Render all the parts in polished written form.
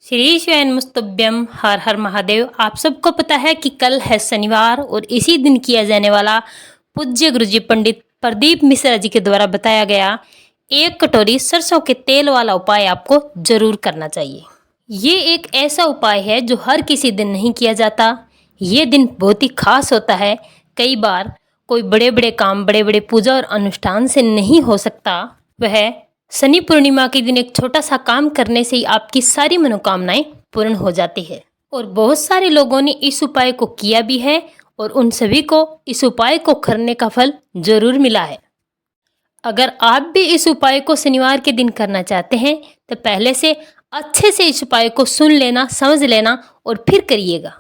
श्री स्वयं मुस्तुभ्यम हर हर महादेव। आप सबको पता है कि कल है शनिवार और इसी दिन किया जाने वाला पूज्य गुरुजी पंडित प्रदीप मिश्रा जी के द्वारा बताया गया 1 कटोरी सरसों के तेल वाला उपाय आपको जरूर करना चाहिए। ये एक ऐसा उपाय है जो हर किसी दिन नहीं किया जाता। ये दिन बहुत ही खास होता है। कई बार कोई बड़े बड़े काम, बड़े बड़े पूजा और अनुष्ठान से नहीं हो सकता। वह शनि पूर्णिमा के दिन एक छोटा सा काम करने से ही आपकी सारी मनोकामनाएं पूर्ण हो जाती है। और बहुत सारे लोगों ने इस उपाय को किया भी है और उन सभी को इस उपाय को करने का फल जरूर मिला है। अगर आप भी इस उपाय को शनिवार के दिन करना चाहते हैं तो पहले से अच्छे से इस उपाय को सुन लेना, समझ लेना और फिर करिएगा।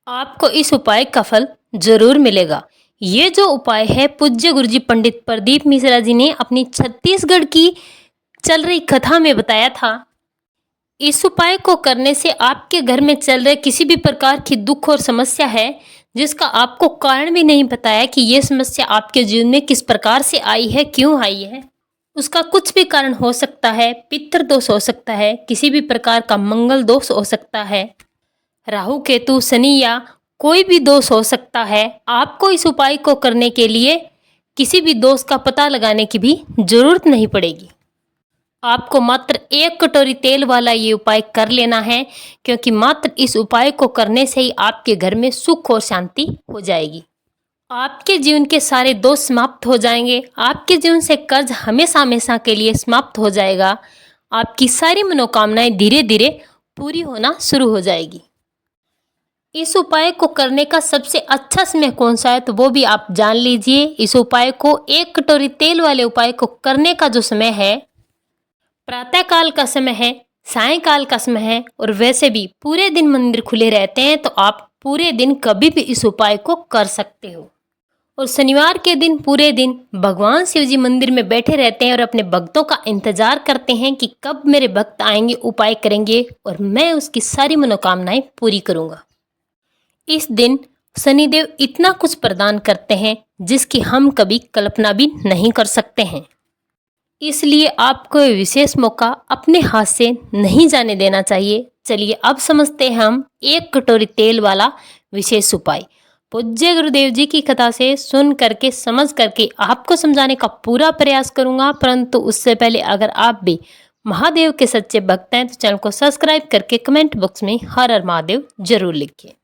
आपको इस उपाय का फल जरूर मिलेगा। ये जो उपाय है पूज्य गुरुजी पंडित प्रदीप मिश्रा जी ने अपनी छत्तीसगढ़ की चल रही कथा में बताया था। इस उपाय को करने से आपके घर में चल रहे किसी भी प्रकार की दुख और समस्या है जिसका आपको कारण भी नहीं बताया कि ये समस्या आपके जीवन में किस प्रकार से आई है, क्यों आई है, उसका कुछ भी कारण हो सकता है। पितृ दोष हो सकता है, किसी भी प्रकार का मंगल दोष हो सकता है, राहु केतु शनि या कोई भी दोष हो सकता है। आपको इस उपाय को करने के लिए किसी भी दोष का पता लगाने की भी जरूरत नहीं पड़ेगी। आपको मात्र 1 कटोरी तेल वाला ये उपाय कर लेना है, क्योंकि मात्र इस उपाय को करने से ही आपके घर में सुख और शांति हो जाएगी। आपके जीवन के सारे दोष समाप्त हो जाएंगे। आपके जीवन से कर्ज हमेशा हमेशा के लिए समाप्त हो जाएगा। आपकी सारी मनोकामनाएं धीरे धीरे पूरी होना शुरू हो जाएगी। इस उपाय को करने का सबसे अच्छा समय कौन सा है तो वो भी आप जान लीजिए। इस उपाय को 1 कटोरी तेल वाले उपाय को करने का जो समय है, प्रातः काल का समय है, सायंकाल का समय है। और वैसे भी पूरे दिन मंदिर खुले रहते हैं तो आप पूरे दिन कभी भी इस उपाय को कर सकते हो। और शनिवार के दिन पूरे दिन भगवान शिव जी मंदिर में बैठे रहते हैं और अपने भक्तों का इंतजार करते हैं कि कब मेरे भक्त आएंगे, उपाय करेंगे और मैं उसकी सारी मनोकामनाएं पूरी करूंगा। इस दिन शनिदेव इतना कुछ प्रदान करते हैं जिसकी हम कभी कल्पना भी नहीं कर सकते हैं। इसलिए आपको ये विशेष मौका अपने हाथ से नहीं जाने देना चाहिए। चलिए अब समझते हैं हम 1 कटोरी तेल वाला विशेष उपाय। पूज्य गुरुदेव जी की कथा से सुन करके, समझ करके आपको समझाने का पूरा प्रयास करूंगा। परंतु उससे पहले अगर आप भी महादेव के सच्चे भक्त हैं तो चैनल को सब्सक्राइब करके कमेंट बॉक्स में हर हर महादेव जरूर लिखिए।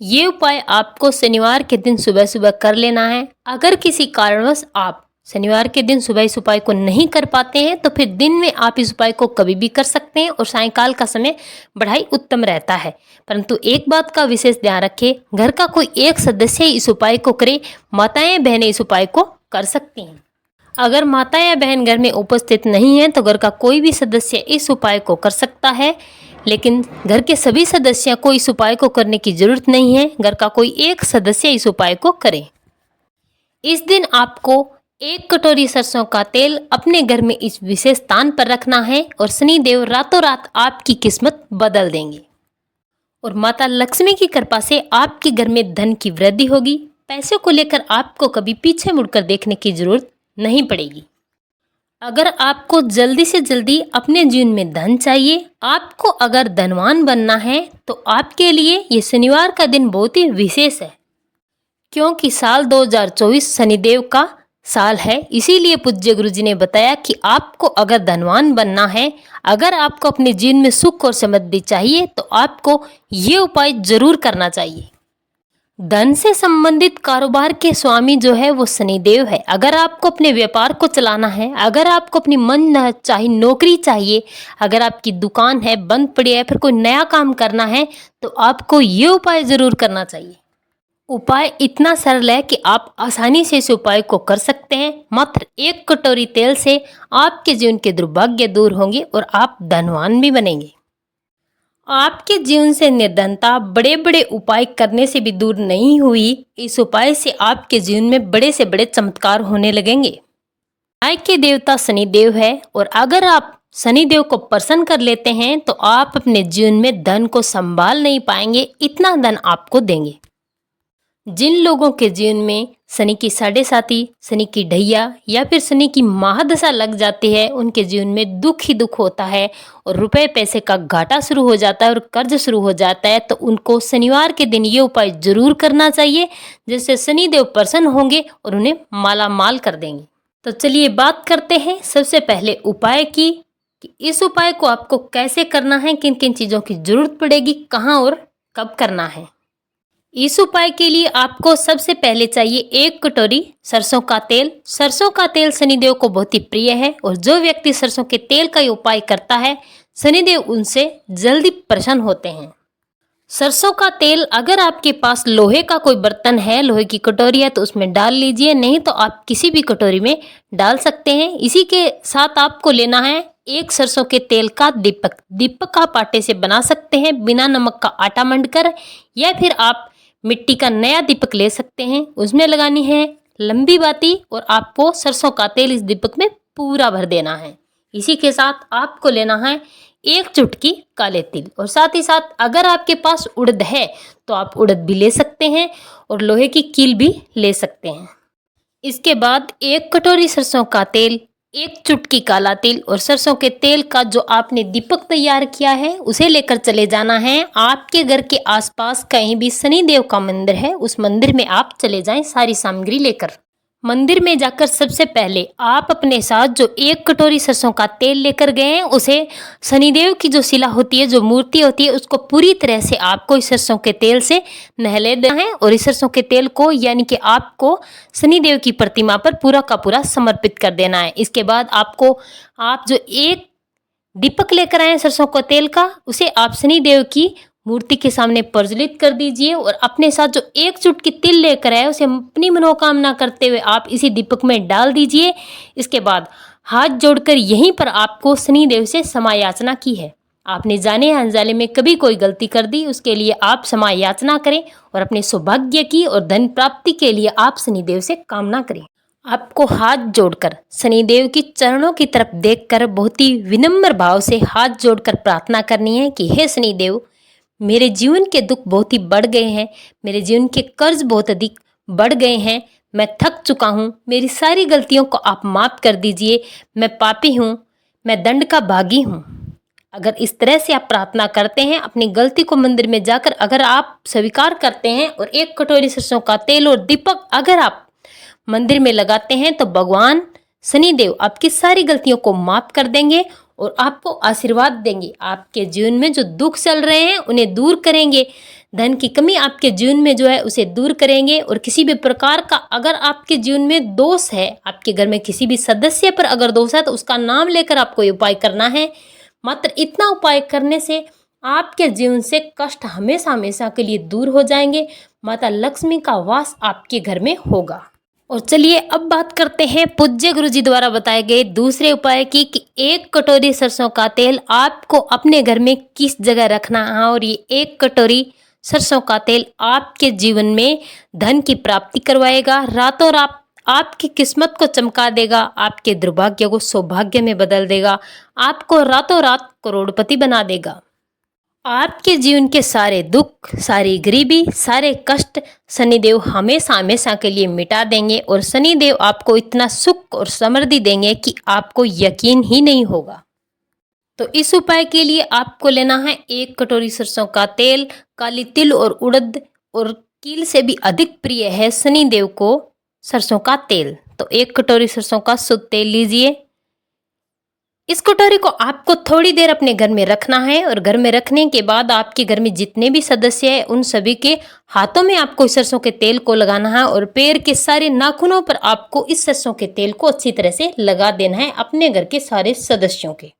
ये उपाय आपको शनिवार के दिन सुबह सुबह कर लेना है। अगर किसी कारणवश आप शनिवार के दिन सुबह इस उपाय को नहीं कर पाते हैं तो फिर दिन में आप इस उपाय को कभी भी कर सकते हैं और सायंकाल का समय बड़ा ही उत्तम रहता है। परंतु एक बात का विशेष ध्यान रखें, घर का कोई एक सदस्य इस उपाय को करे। माताएं बहनें इस उपाय को कर सकती हैं। अगर माता या बहन घर में उपस्थित नहीं है तो घर का कोई भी सदस्य इस उपाय को कर सकता है, लेकिन घर के सभी सदस्यों को इस उपाय को करने की जरूरत नहीं है। घर का कोई एक सदस्य इस उपाय को करे। इस दिन आपको 1 कटोरी सरसों का तेल अपने घर में इस विशेष स्थान पर रखना है और शनिदेव रातों रात आपकी किस्मत बदल देंगे। और माता लक्ष्मी की कृपा से आपके घर में धन की वृद्धि होगी। पैसे को लेकर आपको कभी पीछे मुड़कर देखने की जरूरत नहीं पड़ेगी। अगर आपको जल्दी से जल्दी अपने जीवन में धन चाहिए, आपको अगर धनवान बनना है तो आपके लिए ये शनिवार का दिन बहुत ही विशेष है, क्योंकि साल 2024 शनिदेव का साल है। इसीलिए पूज्य गुरुजी ने बताया कि आपको अगर धनवान बनना है, अगर आपको अपने जीवन में सुख और समृद्धि चाहिए तो आपको ये उपाय जरूर करना चाहिए। धन से संबंधित कारोबार के स्वामी जो है वो शनिदेव है। अगर आपको अपने व्यापार को चलाना है, अगर आपको अपनी मन चाहे नौकरी चाहिए, अगर आपकी दुकान है बंद पड़ी है, फिर कोई नया काम करना है तो आपको ये उपाय जरूर करना चाहिए। उपाय इतना सरल है कि आप आसानी से इस उपाय को कर सकते हैं। मात्र 1 कटोरी तेल से आपके जीवन के दुर्भाग्य दूर होंगे और आप धनवान भी बनेंगे। आपके जीवन से निर्धनता बड़े बड़े उपाय करने से भी दूर नहीं हुई। इस उपाय से आपके जीवन में बड़े से बड़े चमत्कार होने लगेंगे। न्याय के देवता शनिदेव है और अगर आप शनिदेव को प्रसन्न कर लेते हैं तो आप अपने जीवन में धन को संभाल नहीं पाएंगे, इतना धन आपको देंगे। जिन लोगों के जीवन में शनि की साढ़े साती, शनि की ढैया या फिर शनि की महादशा लग जाती है, उनके जीवन में दुख ही दुख होता है और रुपए पैसे का घाटा शुरू हो जाता है और कर्ज शुरू हो जाता है। तो उनको शनिवार के दिन ये उपाय जरूर करना चाहिए, जिससे शनिदेव प्रसन्न होंगे और उन्हें माला माल कर देंगे। तो चलिए बात करते हैं सबसे पहले उपाय की, कि इस उपाय को आपको कैसे करना है, किन किन चीज़ों की जरूरत पड़ेगी, कहाँ और कब करना है। इस उपाय के लिए आपको सबसे पहले चाहिए 1 कटोरी सरसों का तेल। सरसों का तेल शनिदेव को बहुत ही प्रिय है और जो व्यक्ति सरसों के तेल का ये उपाय करता है, शनिदेव उनसे जल्दी प्रसन्न होते हैं। सरसों का तेल अगर आपके पास लोहे का कोई बर्तन है, लोहे की कटोरी है, तो उसमें डाल लीजिए, नहीं तो आप किसी भी कटोरी में डाल सकते हैं। इसी के साथ आपको लेना है 1 सरसों के तेल का दीपक। दीपक आप आटे से बना सकते हैं, बिना नमक का आटा मंडकर, या फिर आप मिट्टी का नया दीपक ले सकते हैं। उसमें लगानी है लंबी बाती और आपको सरसों का तेल इस दीपक में पूरा भर देना है। इसी के साथ आपको लेना है 1 चुटकी काले तिल, और साथ ही साथ अगर आपके पास उड़द है तो आप उड़द भी ले सकते हैं और लोहे की कील भी ले सकते हैं। इसके बाद 1 कटोरी सरसों का तेल, 1 चुटकी काला तिल और सरसों के तेल का जो आपने दीपक तैयार किया है उसे लेकर चले जाना है। आपके घर के आसपास कहीं भी शनिदेव का मंदिर है, उस मंदिर में आप चले जाएं सारी सामग्री लेकर। मंदिर में जाकर सबसे पहले आप अपने साथ जो 1 कटोरी सरसों का तेल लेकर गए हैं, उसे शनिदेव की जो शिला होती है, जो मूर्ति होती है, उसको पूरी तरह से आपको इस सरसों के तेल से नहले देना है और इस सरसों के तेल को यानी कि आपको शनिदेव की प्रतिमा पर पूरा का पूरा समर्पित कर देना है। इसके बाद आप जो 1 दीपक लेकर आए हैं सरसों का तेल का, उसे आप शनिदेव की मूर्ति के सामने प्रज्वलित कर दीजिए और अपने साथ जो 1 चुटकी तिल लेकर आए उसे अपनी मनोकामना करते हुए आप इसी दीपक में डाल दीजिए। इसके बाद हाथ जोड़कर यहीं पर आपको शनिदेव से क्षमा याचना की है। आपने जाने या अनजाने में कभी कोई गलती कर दी, उसके लिए आप क्षमा याचना करें और अपने सौभाग्य की और धन प्राप्ति के लिए आप शनिदेव से कामना करें। आपको हाथ जोड़कर शनिदेव की चरणों की तरफ देखकर बहुत ही विनम्र भाव से हाथ जोड़कर प्रार्थना करनी है कि हे शनिदेव, मेरे जीवन के दुख बहुत ही बढ़ गए हैं, मेरे जीवन के कर्ज बहुत अधिक बढ़ गए हैं, मैं थक चुका हूँ, मेरी सारी गलतियों को आप माफ़ कर दीजिए, मैं पापी हूँ, मैं दंड का भागी हूँ। अगर इस तरह से आप प्रार्थना करते हैं, अपनी गलती को मंदिर में जाकर अगर आप स्वीकार करते हैं और 1 कटोरी सरसों का तेल और दीपक अगर आप मंदिर में लगाते हैं, तो भगवान शनिदेव आपकी सारी गलतियों को माफ़ कर देंगे और आपको आशीर्वाद देंगे। आपके जीवन में जो दुख चल रहे हैं उन्हें दूर करेंगे, धन की कमी आपके जीवन में जो है उसे दूर करेंगे, और किसी भी प्रकार का अगर आपके जीवन में दोष है, आपके घर में किसी भी सदस्य पर अगर दोष है, तो उसका नाम लेकर आपको ये उपाय करना है। मात्र इतना उपाय करने से आपके जीवन से कष्ट हमेशा हमेशा के लिए दूर हो जाएंगे। माता लक्ष्मी का वास आपके घर में होगा। और चलिए अब बात करते हैं पूज्य गुरुजी द्वारा बताए गए दूसरे उपाय की, कि 1 कटोरी सरसों का तेल आपको अपने घर में किस जगह रखना है। और ये 1 कटोरी सरसों का तेल आपके जीवन में धन की प्राप्ति करवाएगा, रातों रात आपकी किस्मत को चमका देगा, आपके दुर्भाग्य को सौभाग्य में बदल देगा, आपको रातों रात करोड़पति बना देगा। आपके जीवन के सारे दुख, सारी गरीबी, सारे कष्ट शनिदेव हमेशा हमेशा के लिए मिटा देंगे और शनिदेव आपको इतना सुख और समृद्धि देंगे कि आपको यकीन ही नहीं होगा। तो इस उपाय के लिए आपको लेना है 1 कटोरी सरसों का तेल, काली तिल और उड़द, और कील से भी अधिक प्रिय है शनिदेव को सरसों का तेल। तो 1 कटोरी सरसों का शुद्ध तेल लीजिए। इस कटोरी को आपको थोड़ी देर अपने घर में रखना है और घर में रखने के बाद आपके घर में जितने भी सदस्य हैं उन सभी के हाथों में आपको इस सरसों के तेल को लगाना है और पैर के सारे नाखूनों पर आपको इस सरसों के तेल को अच्छी तरह से लगा देना है अपने घर के सारे सदस्यों के।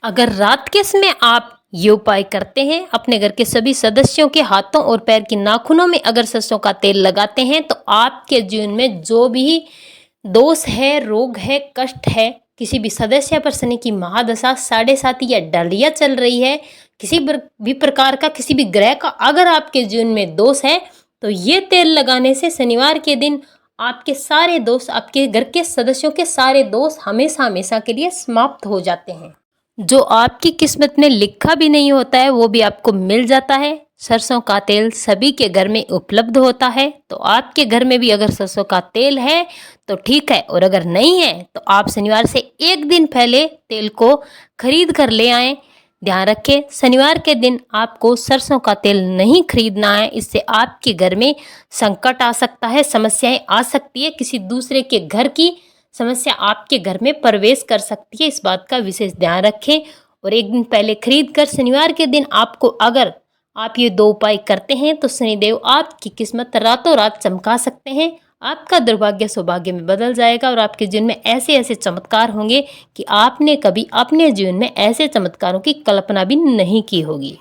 अगर रात के समय आप ये उपाय करते हैं, अपने घर के सभी सदस्यों के हाथों और पैर के नाखूनों में अगर सरसों का तेल लगाते हैं, तो आपके जीवन में जो भी दोष है, रोग है, कष्ट है, किसी भी सदस्य पर शनि की महादशा, साढ़े साती या ढलिया चल रही है, किसी भी प्रकार का किसी भी ग्रह का अगर आपके जीवन में दोष है, तो ये तेल लगाने से शनिवार के दिन आपके सारे दोष, आपके घर के सदस्यों के सारे दोष हमेशा हमेशा के लिए समाप्त हो जाते हैं। जो आपकी किस्मत में लिखा भी नहीं होता है वो भी आपको मिल जाता है। सरसों का तेल सभी के घर में उपलब्ध होता है, तो आपके घर में भी अगर सरसों का तेल है तो ठीक है, और अगर नहीं है तो आप शनिवार से एक दिन पहले तेल को खरीद कर ले आएं। ध्यान रखें, शनिवार के दिन आपको सरसों का तेल नहीं खरीदना है, इससे आपके घर में संकट आ सकता है, समस्याएं आ सकती है, किसी दूसरे के घर की समस्या आपके घर में प्रवेश कर सकती है। इस बात का विशेष ध्यान रखें और एक दिन पहले खरीद कर शनिवार के दिन आपको अगर आप ये 2 उपाय करते हैं तो शनिदेव आपकी किस्मत रातों रात चमका सकते हैं। आपका दुर्भाग्य सौभाग्य में बदल जाएगा और आपके जीवन में ऐसे ऐसे चमत्कार होंगे कि आपने कभी अपने जीवन में ऐसे चमत्कारों की कल्पना भी नहीं की होगी।